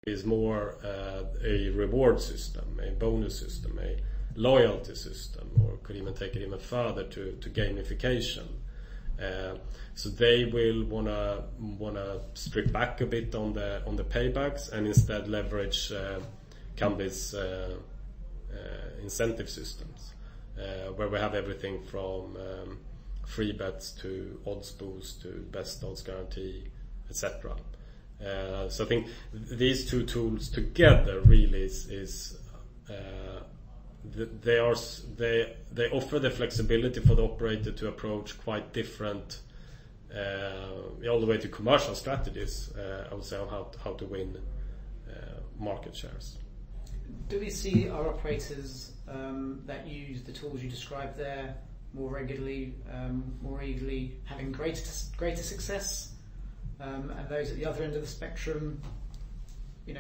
is more a reward system, a bonus system, a loyalty system, or could even take it even further to gamification. So they will wanna strip back a bit on the paybacks and instead leverage Kambi's incentive systems, where we have everything from free bets to odds boost to best odds guarantee, etc. So I think these two tools together really they offer the flexibility for the operator to approach quite different, all the way to commercial strategies, I would say, on how to win market shares. Do we see our operators that use the tools you described there more regularly, more eagerly, having greater success, and those at the other end of the spectrum,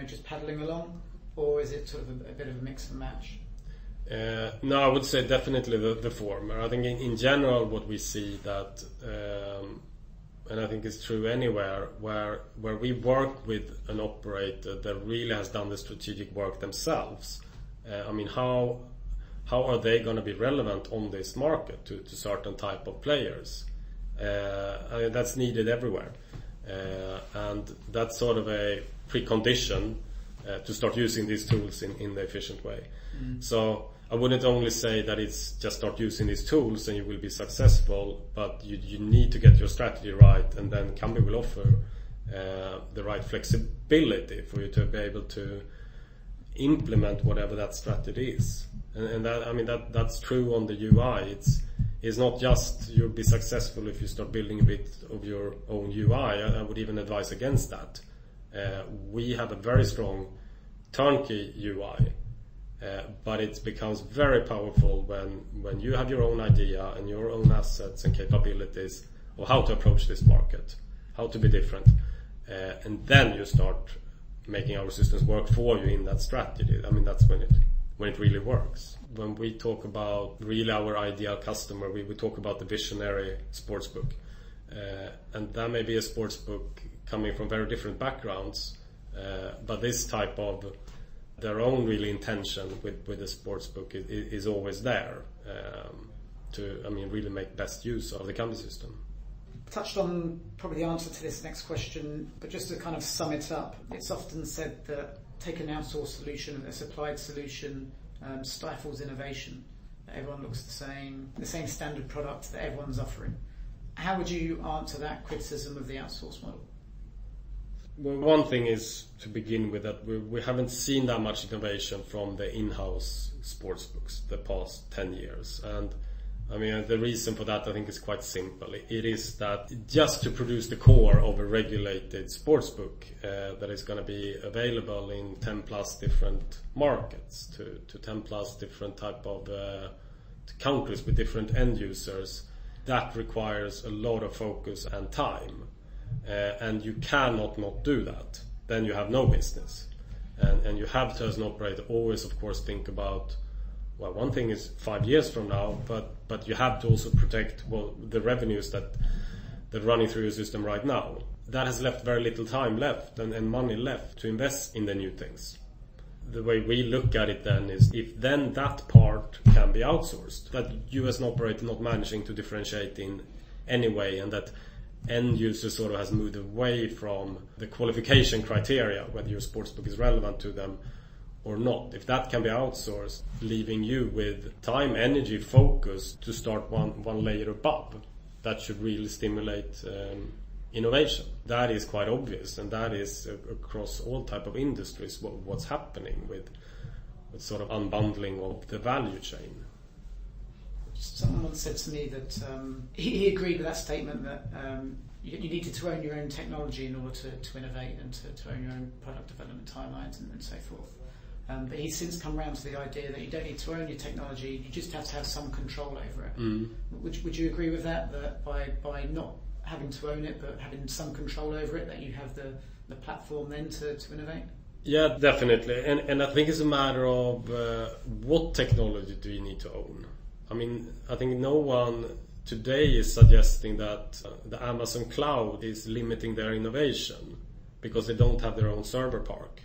just paddling along, or is it sort of a bit of a mix and match? No, I would say definitely the former. I think in general what we see that, and I think it's true anywhere, where we work with an operator that really has done the strategic work themselves. How are they going to be relevant on this market to certain type of players? That's needed everywhere, and that's sort of a precondition to start using these tools in the efficient way. So I wouldn't only say that it's just start using these tools and you will be successful, but you need to get your strategy right, and then Kambi will offer the right flexibility for you to be able to implement whatever that strategy is. And that's true on the UI. It's not just you'll be successful if you start building a bit of your own UI. I would even advise against that. We have a very strong turnkey UI, but it becomes very powerful when you have your own idea and your own assets and capabilities of how to approach this market, how to be different, and then you start making our systems work for you in that strategy. That's when it really works. When we talk about really our ideal customer, we talk about the visionary sportsbook, and that may be a sportsbook coming from very different backgrounds, but this type of their own really intention with the sportsbook is always there, to really make best use of the Kambi system. Touched on probably the answer to this next question, but just to kind of sum it up, it's often said that take an outsourced solution, a supplied solution stifles innovation. Everyone looks the same standard product that everyone's offering. How would you answer that criticism of the outsourced model? Well, one thing is to begin with that we haven't seen that much innovation from the in-house sportsbooks the past 10 years. And the reason for that I think is quite simple. It is that just to produce the core of a regulated sportsbook that is going to be available in 10 plus different markets to 10 plus different type of countries with different end users, that requires a lot of focus and time. And you cannot not do that. Then you have no business. And you have to, as an operator, always of course think about, well, one thing is 5 years from now, but you have to also protect the revenues that running through your system right now. That has left very little time left and money left to invest in the new things. The way we look at it then is, if then that part can be outsourced, that you as an operator not managing to differentiate in any way, and that end user sort of has moved away from the qualification criteria, whether your sportsbook is relevant to them or not. If that can be outsourced, leaving you with time, energy, focus to start one layer above, that should really stimulate innovation. That is quite obvious, and that is across all type of industries what's happening with sort of unbundling of the value chain. Someone once said to me that he agreed with that statement, that you needed to own your own technology in order to innovate and to own your own product development timelines and so forth. But he's since come around to the idea that you don't need to own your technology, you just have to have some control over it. Would you agree with that, that by not having to own it but having some control over it, that you have the platform then to innovate? Yeah, definitely. And I think it's a matter of what technology do you need to own. I think no one today is suggesting that the Amazon cloud is limiting their innovation because they don't have their own server park.